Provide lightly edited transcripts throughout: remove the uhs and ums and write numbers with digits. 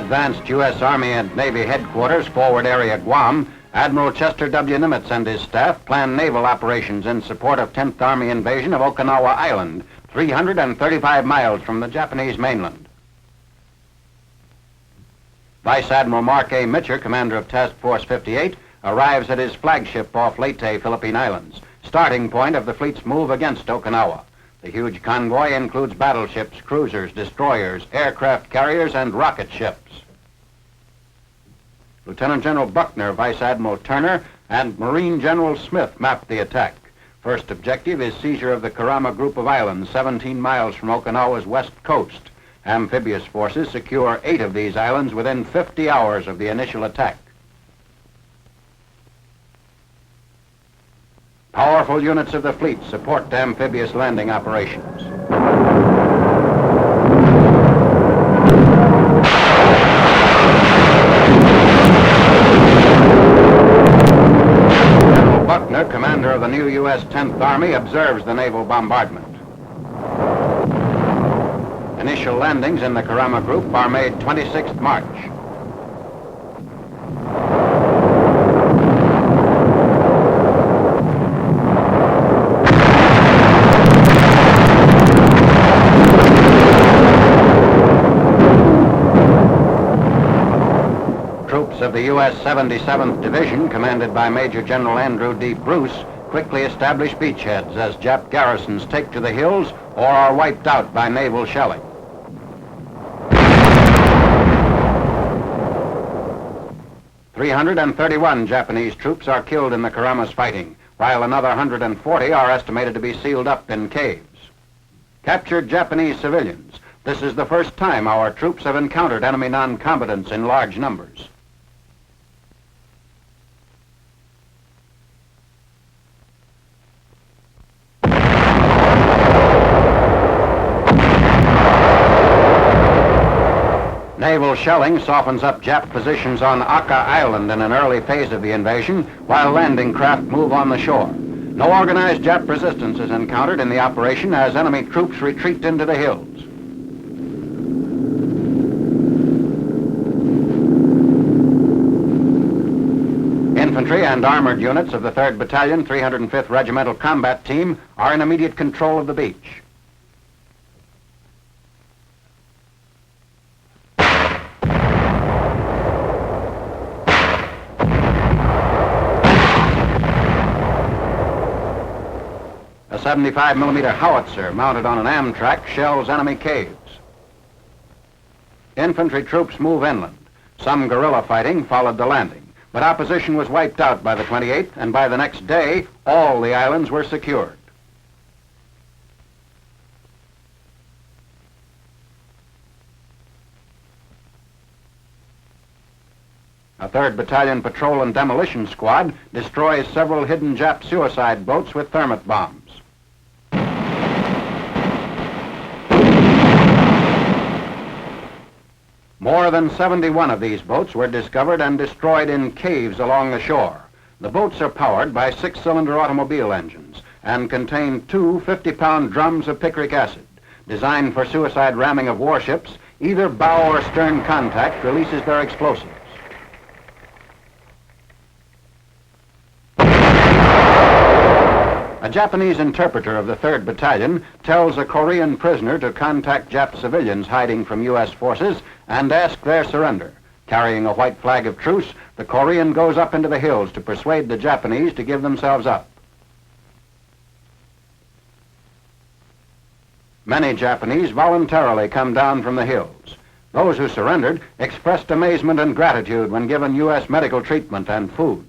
advanced U.S. Army and Navy headquarters, forward area Guam, Admiral Chester W. Nimitz and his staff plan naval operations in support of 10th Army invasion of Okinawa Island, 335 miles from the Japanese mainland. Vice Admiral Mark A. Mitcher, commander of Task Force 58, arrives at his flagship off Leyte, Philippine Islands, starting point of the fleet's move against Okinawa. The huge convoy includes battleships, cruisers, destroyers, aircraft carriers, and rocket ships. Lieutenant General Buckner, Vice Admiral Turner, and Marine General Smith map the attack. First objective is seizure of the Karama group of islands 17 miles from Okinawa's west coast. Amphibious forces secure 8 of these islands within 50 hours of the initial attack. Powerful units of the fleet support amphibious landing operations. General Buckner, commander of the new U.S. 10th Army, observes the naval bombardment. Initial landings in the Karama group are made 26th March. Troops of the U.S. 77th Division, commanded by Major General Andrew D. Bruce, quickly establish beachheads as Jap garrisons take to the hills or are wiped out by naval shelling. "331 Japanese troops are killed in the Karama's fighting, while another 140 are estimated to be sealed up in caves. Captured Japanese civilians. This is the first time our troops have encountered enemy non-combatants in large numbers. Naval shelling softens up Jap positions on Aka Island in an early phase of the invasion, while landing craft move on the shore. No organized Jap resistance is encountered in the operation as enemy troops retreat into the hills. Infantry and armored units of the 3rd Battalion, 305th Regimental Combat Team are in immediate control of the beach. A 75mm howitzer mounted on an Amtrak shells enemy caves. Infantry troops move inland. Some guerrilla fighting followed the landing, but opposition was wiped out by the 28th, and by the next day, all the islands were secured. A 3rd Battalion Patrol and Demolition Squad destroys several hidden Jap suicide boats with thermite bombs. More than 71 of these boats were discovered and destroyed in caves along the shore. The boats are powered by 6-cylinder automobile engines and contain 2 50-pound drums of picric acid. Designed for suicide ramming of warships, either bow or stern contact releases their explosives. A Japanese interpreter of the 3rd Battalion tells a Korean prisoner to contact Jap civilians hiding from U.S. forces and ask their surrender. Carrying a white flag of truce, the Korean goes up into the hills to persuade the Japanese to give themselves up. Many Japanese voluntarily come down from the hills. Those who surrendered expressed amazement and gratitude when given U.S. medical treatment and food.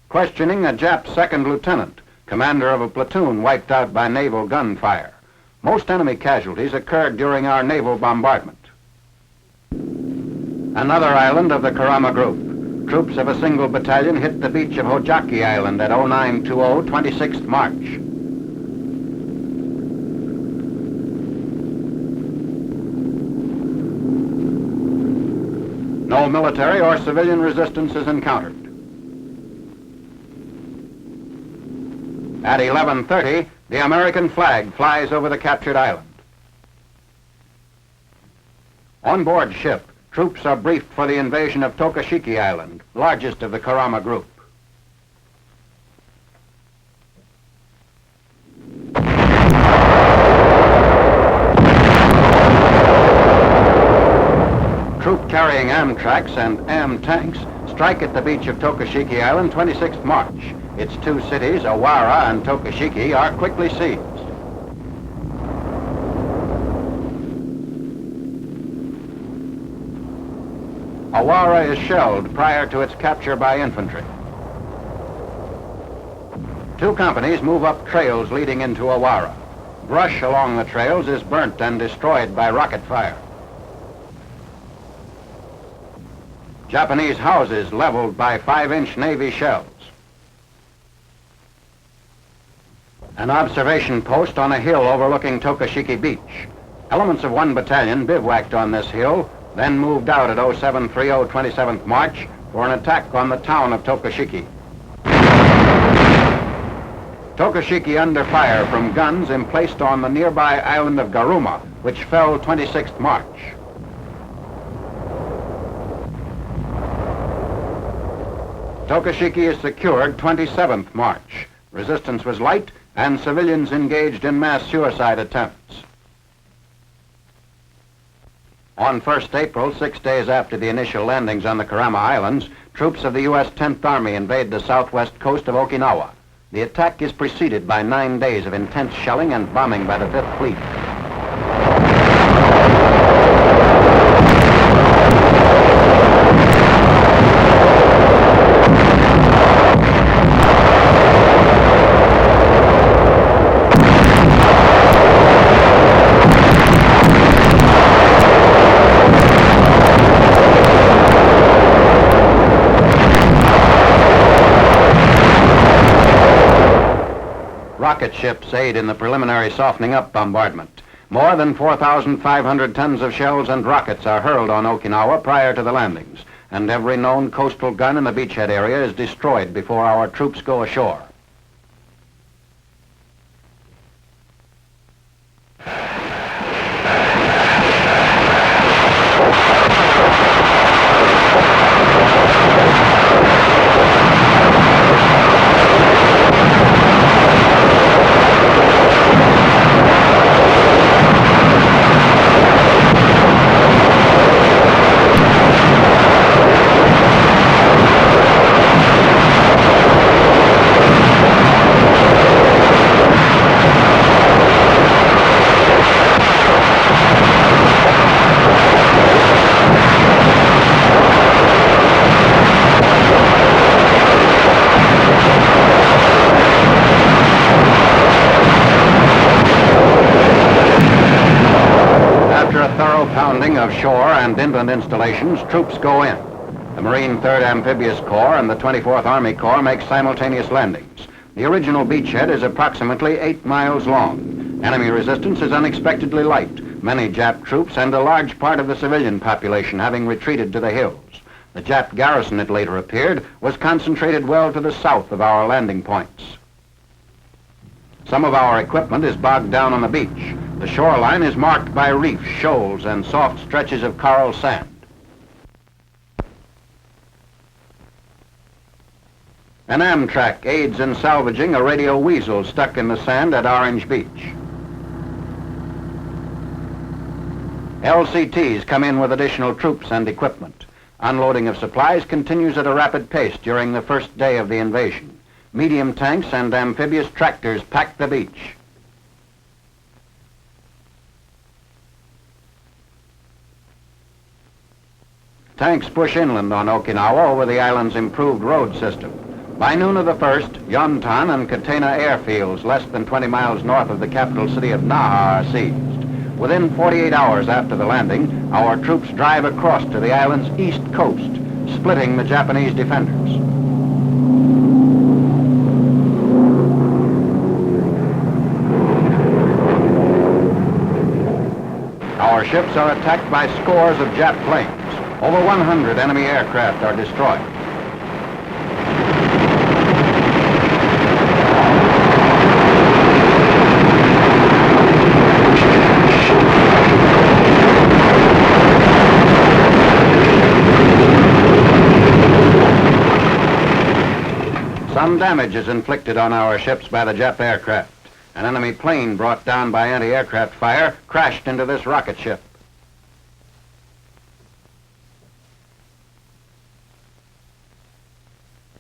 Questioning a Jap 2nd lieutenant, commander of a platoon wiped out by naval gunfire. Most enemy casualties occurred during our naval bombardment. Another island of the Karama group. Troops of a single battalion hit the beach of Hojaki Island at 0920, 26th March. No military or civilian resistance is encountered. At 11:30, the American flag flies over the captured island. On board ship, Troops are briefed for the invasion of Tokashiki Island, largest of the Kurama group. Troop-carrying Amtraks and Am tanks strike at the beach of Tokashiki Island 26th March. Its two cities, Awara and Tokashiki, are quickly seized. Awara is shelled prior to its capture by infantry. Two companies move up trails leading into Awara. Brush along the trails is burnt and destroyed by rocket fire. Japanese houses leveled by 5-inch Navy shells. An observation post on a hill overlooking Tokashiki Beach. Elements of 1 battalion bivouacked on this hill, then moved out at 0730 27th March for an attack on the town of Tokashiki. Tokashiki under fire from guns emplaced on the nearby island of Garuma, which fell 26th March. Tokashiki is secured 27th March. Resistance was light, and civilians engaged in mass suicide attempts. On 1st April, 6 days after the initial landings on the Kurama Islands, troops of the U.S. 10th Army invade the southwest coast of Okinawa. The attack is preceded by 9 days of intense shelling and bombing by the 5th Fleet. Rocket ships aid in the preliminary softening up bombardment. More than 4,500 tons of shells and rockets are hurled on Okinawa prior to the landings, and every known coastal gun in the beachhead area is destroyed before our troops go ashore. Of shore and inland installations, troops go in. The Marine 3rd Amphibious Corps and the 24th Army Corps make simultaneous landings. The original beachhead is approximately 8 miles long. Enemy resistance is unexpectedly light, many Jap troops and a large part of the civilian population having retreated to the hills. The Jap garrison, it later appeared, was concentrated well to the south of our landing points. Some of our equipment is bogged down on the beach. The shoreline is marked by reefs, shoals, and soft stretches of coral sand. An Amtrak aids in salvaging a radio weasel stuck in the sand at Orange Beach. LCTs come in with additional troops and equipment. Unloading of supplies continues at a rapid pace during the first day of the invasion. Medium tanks and amphibious tractors pack the beach. Tanks push inland on Okinawa over the island's improved road system. By noon of the 1st, Yontan and Katena airfields less than 20 miles north of the capital city of Naha are seized. Within 48 hours after the landing, our troops drive across to the island's east coast, splitting the Japanese defenders. Our ships are attacked by scores of Jap planes. Over 100 enemy aircraft are destroyed. Some damage is inflicted on our ships by the Jap aircraft. An enemy plane brought down by anti-aircraft fire crashed into this rocket ship.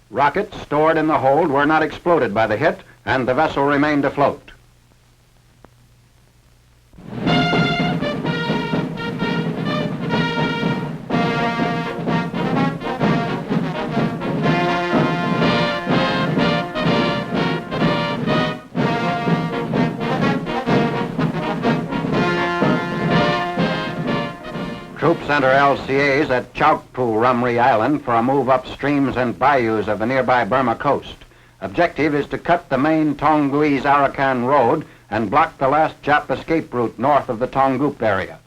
Rockets stored in the hold were not exploded by the hit, and the vessel remained afloat. Troops enter LCAs at Chaukpu, Rumri Island for a move up streams and bayous of the nearby Burma coast. Objective is to cut the main Tonguese-Arakan road and block the last Jap escape route north of the Tongup area.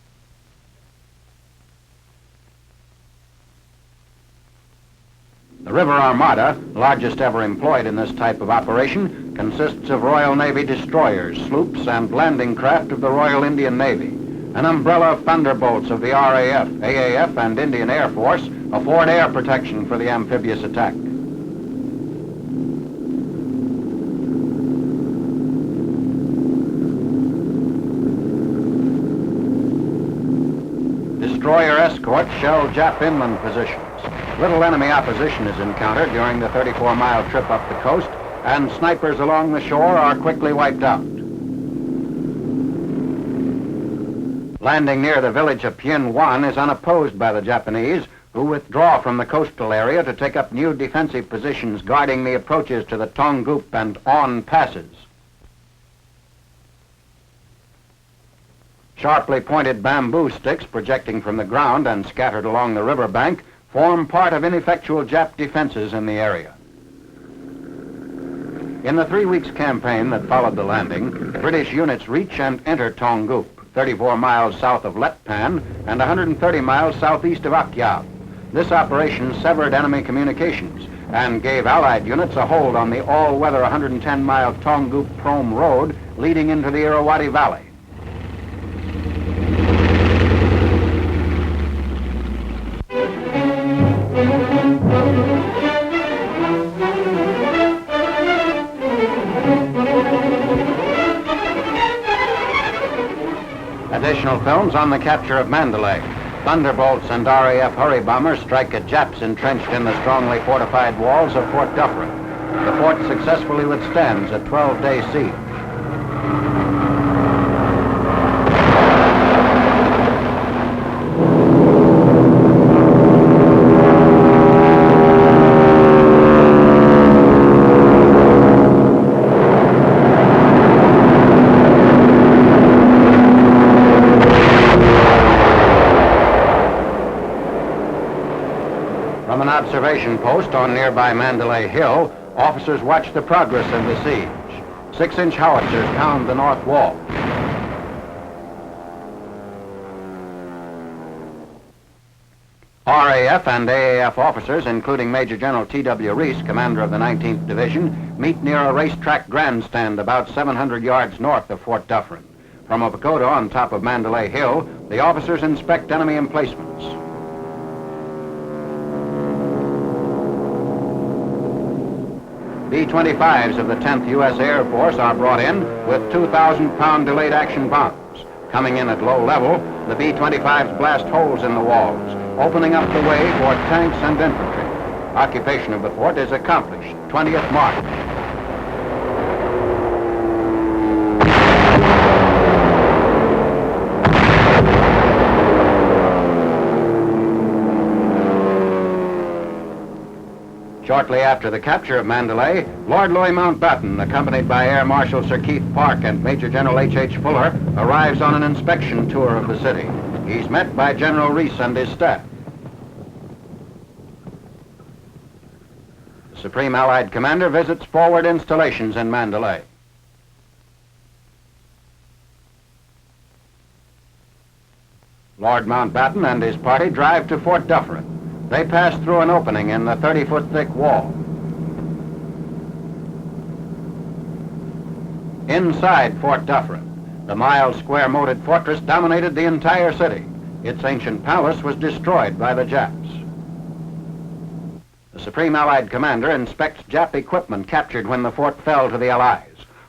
The River Armada, largest ever employed in this type of operation, consists of Royal Navy destroyers, sloops, and landing craft of the Royal Indian Navy. An umbrella of thunderbolts of the RAF, AAF, and Indian Air Force afford air protection for the amphibious attack. Destroyer escorts shell Jap inland positions. Little enemy opposition is encountered during the 34-mile trip up the coast, and snipers along the shore are quickly wiped out. Landing near the village of Pien Wan is unopposed by the Japanese, who withdraw from the coastal area to take up new defensive positions guarding the approaches to the Tongup and On passes. Sharply pointed bamboo sticks projecting from the ground and scattered along the river bank form part of ineffectual Jap defenses in the area. In the 3 weeks campaign that followed the landing, British units reach and enter Tongup, 34 miles south of Letpan and 130 miles southeast of Akyab. This operation severed enemy communications and gave Allied units a hold on the all-weather 110-mile Tongup-Prom road leading into the Irrawaddy Valley. Additional films on the capture of Mandalay. Thunderbolts and RAF hurry bombers strike at Japs entrenched in the strongly fortified walls of Fort Dufferin. The fort successfully withstands a 12-day siege. From an observation post on nearby Mandalay Hill, officers watch the progress of the siege. 6-inch howitzers pound the north wall. RAF and AAF officers, including Major General T.W. Reese, commander of the 19th Division, meet near a racetrack grandstand about 700 yards north of Fort Dufferin. From a pagoda on top of Mandalay Hill, the officers inspect enemy emplacements. B-25s of the 10th U.S. Air Force are brought in with 2,000-pound delayed action bombs. Coming in at low level, the B-25s blast holes in the walls, opening up the way for tanks and infantry. Occupation of the fort is accomplished. 20th March. Shortly after the capture of Mandalay, Lord Louis Mountbatten, accompanied by Air Marshal Sir Keith Park and Major General H.H. Fuller, arrives on an inspection tour of the city. He's met by General Reese and his staff. The Supreme Allied Commander visits forward installations in Mandalay. Lord Mountbatten and his party drive to Fort Dufferin. They pass through an opening in the 30-foot thick wall. Inside Fort Dufferin, the mild, square-moated fortress dominated the entire city. Its ancient palace was destroyed by the Japs. The The Supreme Allied Commander inspects Jap equipment captured when the fort fell to the Allies.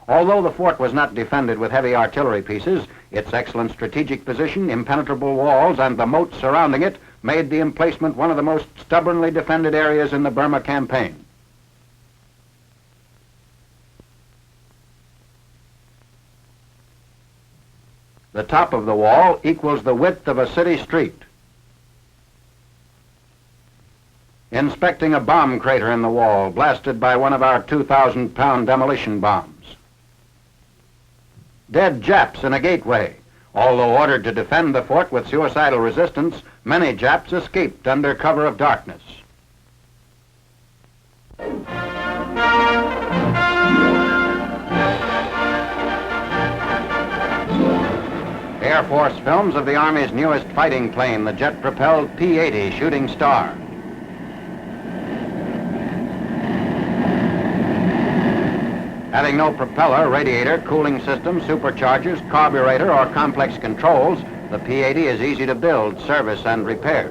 Although the fort was not defended with heavy artillery pieces, its excellent strategic position, impenetrable walls, and the moat surrounding it made the emplacement one of the most stubbornly defended areas in the Burma campaign. The top of the wall equals the width of a city street. Inspecting a bomb crater in the wall blasted by one of our 2,000-pound demolition bombs. Dead Japs in a gateway. Although ordered to defend the fort with suicidal resistance, many Japs escaped under cover of darkness. Air Force films of the Army's newest fighting plane, the jet-propelled P-80 Shooting Star. Having no propeller, radiator, cooling system, superchargers, carburetor, or complex controls, the P-80 is easy to build, service, and repair.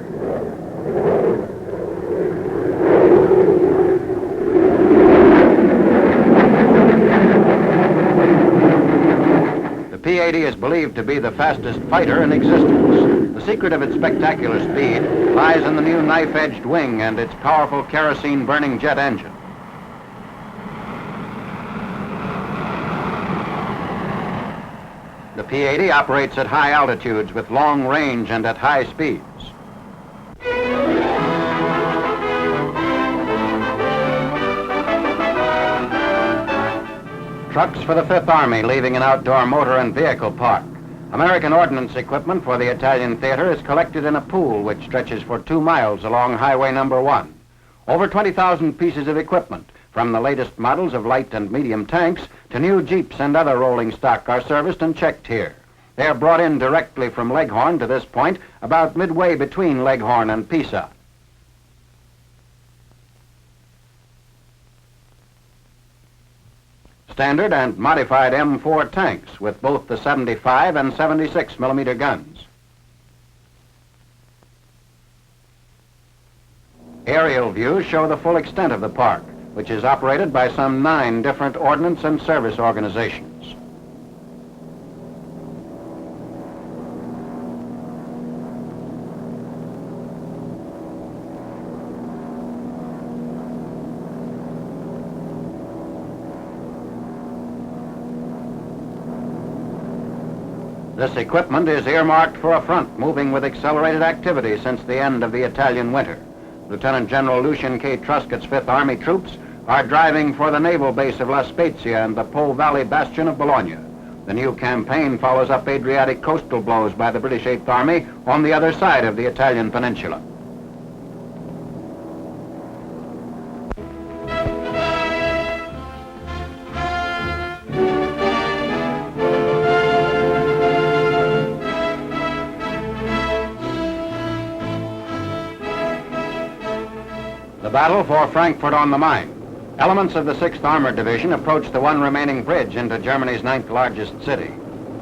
The P-80 is believed to be the fastest fighter in existence. The secret of its spectacular speed lies in the new knife-edged wing and its powerful kerosene-burning jet engine. The P-80 operates at high altitudes with long range and at high speeds. Trucks for the Fifth Army leaving an outdoor motor and vehicle park. American ordnance equipment for the Italian theater is collected in a pool which stretches for 2 miles along Highway number 1. Over 20,000 pieces of equipment, from the latest models of light and medium tanks to new jeeps and other rolling stock, are serviced and checked here. They are brought in directly from Leghorn to this point, about midway between Leghorn and Pisa. Standard and modified M4 tanks with both the 75 and 76 millimeter guns. Aerial views show the full extent of the park, which is operated by some 9 different ordnance and service organizations. This equipment is earmarked for a front moving with accelerated activity since the end of the Italian winter. Lieutenant General Lucien K. Truscott's Fifth Army troops are driving for the naval base of La Spezia and the Po Valley bastion of Bologna. The new campaign follows up Adriatic coastal blows by the British Eighth Army on the other side of the Italian peninsula. The battle for Frankfurt on the Main. Elements of the 6th Armored Division approached the one remaining bridge into Germany's 9th largest city.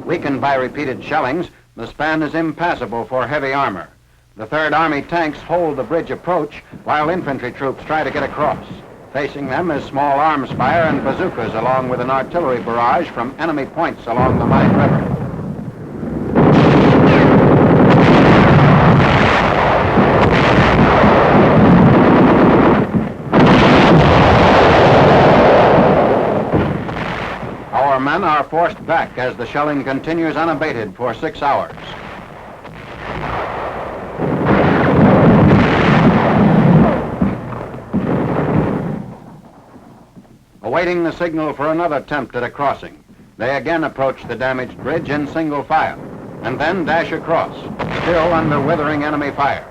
Weakened by repeated shellings, the span is impassable for heavy armor. The 3rd Army tanks hold the bridge approach while infantry troops try to get across. Facing them is small arms fire and bazookas along with an artillery barrage from enemy points along the Main River. Our men are forced back as the shelling continues unabated for 6 hours. Awaiting the signal for another attempt at a crossing, they again approach the damaged bridge in single file, and then dash across, still under withering enemy fire.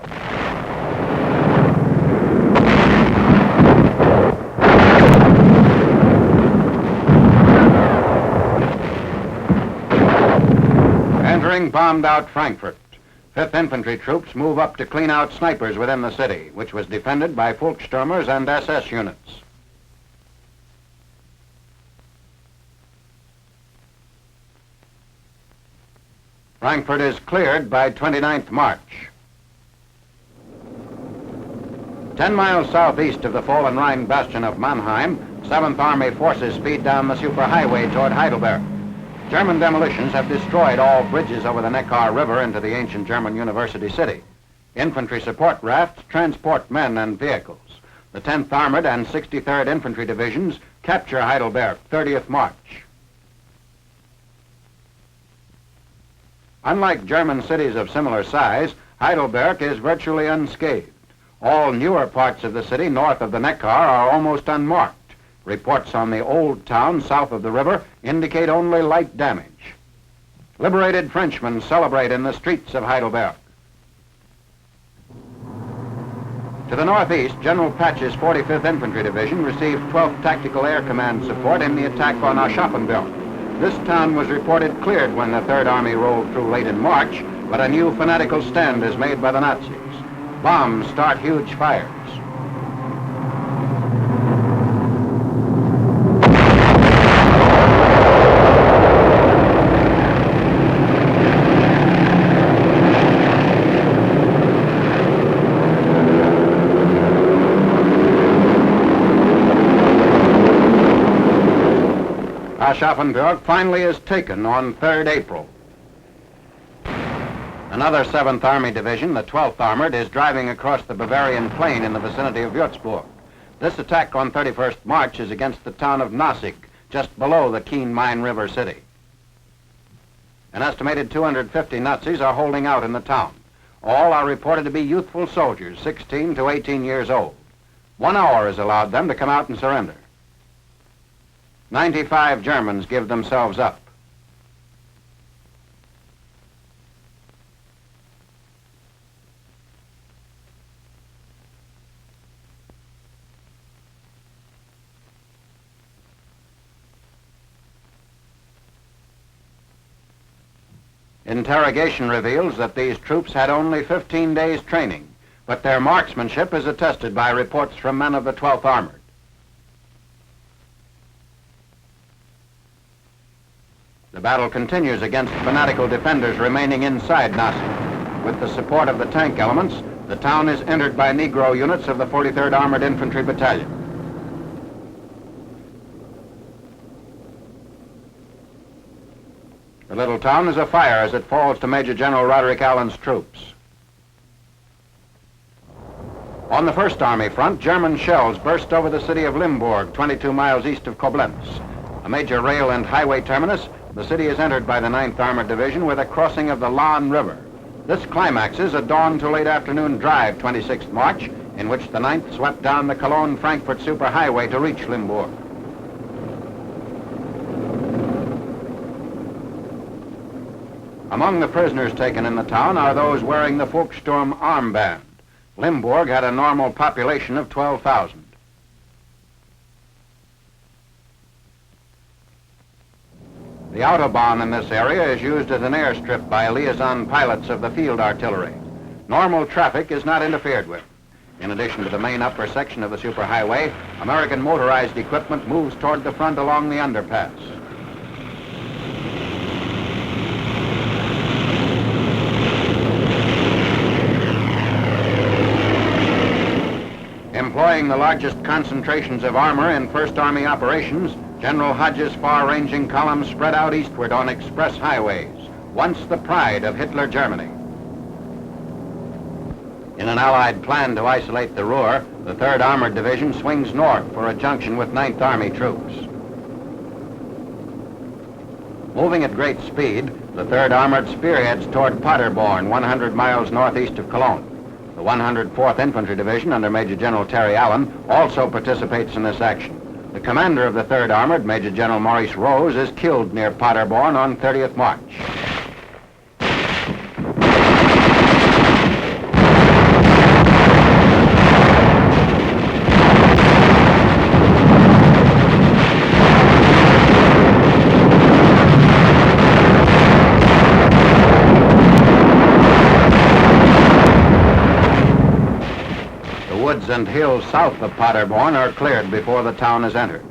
Entering bombed-out Frankfurt, 5th Infantry troops move up to clean out snipers within the city, which was defended by Volkssturmers and SS units. Frankfurt is cleared by 29th March. 10 miles southeast of the fallen Rhine bastion of Mannheim, 7th Army forces speed down the superhighway toward Heidelberg. German demolitions have destroyed all bridges over the Neckar River into the ancient German university city. Infantry support rafts transport men and vehicles. The 10th Armored and 63rd Infantry Divisions capture Heidelberg 30th March. Unlike German cities of similar size, Heidelberg is virtually unscathed. All newer parts of the city north of the Neckar are almost unmarked. Reports on the old town south of the river indicate only light damage. Liberated Frenchmen celebrate in the streets of Heidelberg. To the northeast, General Patch's 45th Infantry Division received 12th Tactical Air Command support in the attack on Aschaffenburg. This town was reported cleared when the Third Army rolled through late in March, but a new fanatical stand is made by the Nazis. Bombs start huge fires. Aschaffenburg finally is taken on 3rd April. Another 7th Army Division, the 12th Armored, is driving across the Bavarian plain in the vicinity of Würzburg. This attack on 31st March is against the town of Nassik, just below the Kiel-Main River city. An estimated 250 Nazis are holding out in the town. All are reported to be youthful soldiers, 16 to 18 years old. 1 hour is allowed them to come out and surrender. 95 Germans give themselves up. Interrogation reveals that these troops had only 15 days training, but their marksmanship is attested by reports from men of the 12th Armored. The battle continues against fanatical defenders remaining inside Nassik. With the support of the tank elements, the town is entered by Negro units of the 43rd Armored Infantry Battalion. The little town is afire as it falls to Major General Roderick Allen's troops. On the 1st Army front, German shells burst over the city of Limburg, 22 miles east of Koblenz. A major rail and highway terminus, the city is entered by the 9th Armored Division with a crossing of the Lahn River. This climaxes a dawn to late afternoon drive, 26th March, in which the 9th swept down the Cologne-Frankfurt superhighway to reach Limburg. Among the prisoners taken in the town are those wearing the Volkssturm armband. Limburg had a normal population of 12,000. The Autobahn in this area is used as an airstrip by liaison pilots of the field artillery. Normal traffic is not interfered with. In addition to the main upper section of the superhighway, American motorized equipment moves toward the front along the underpass. Employing the largest concentrations of armor in 1st Army operations, General Hodge's far-ranging columns spread out eastward on express highways, once the pride of Hitler Germany. In an Allied plan to isolate the Ruhr, the 3rd Armored Division swings north for a junction with 9th Army troops. Moving at great speed, the 3rd Armored spearheads toward Paderborn, 100 miles northeast of Cologne. The 104th Infantry Division, under Major General Terry Allen, also participates in this action. The commander of the 3rd Armored, Major General Maurice Rose, is killed near Paderborn on 30th March. Woods and hills south of Paderborn are cleared before the town is entered.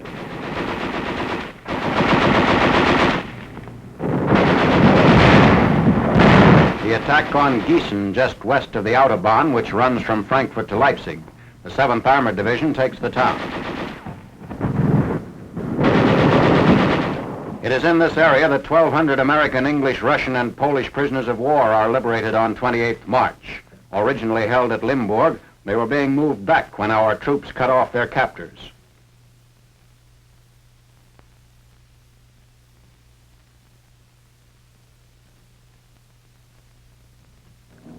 The attack on Gießen, just west of the Autobahn, which runs from Frankfurt to Leipzig. The 7th Armored Division takes the town. It is in this area that 1,200 American, English, Russian, and Polish prisoners of war are liberated on 28th March. Originally held at Limburg, they were being moved back when our troops cut off their captors.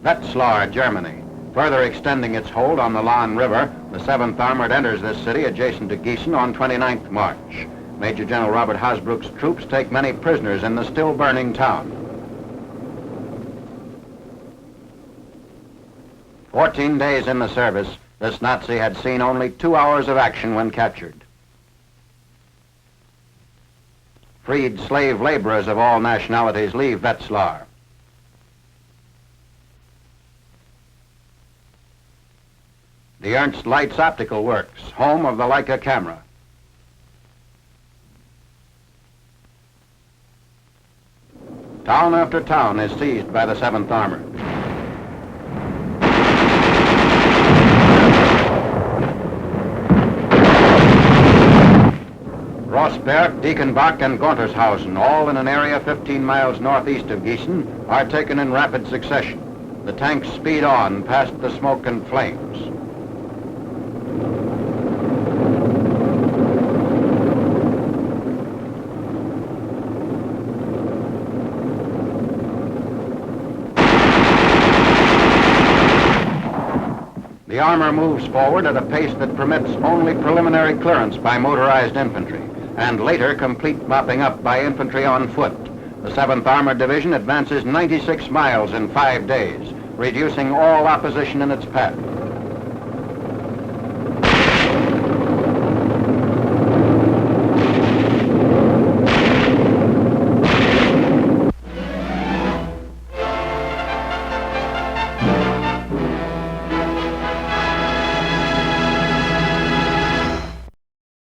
Wetzlar, Germany. Further extending its hold on the Lahn River, the 7th Armored enters this city adjacent to Gießen on 29th March. Major General Robert Hasbrook's troops take many prisoners in the still burning town. 14 days in the service, this Nazi had seen only 2 hours of action when captured. Freed slave laborers of all nationalities leave Wetzlar. The Ernst Leitz Optical Works, home of the Leica camera. Town after town is seized by the 7th Armored. Rossberg, Diekenbach, and Gontershausen, all in an area 15 miles northeast of Gießen, are taken in rapid succession. The tanks speed on past the smoke and flames. The armor moves forward at a pace that permits only preliminary clearance by motorized infantry, and later complete mopping up by infantry on foot. The 7th Armored Division advances 96 miles in 5 days, reducing all opposition in its path.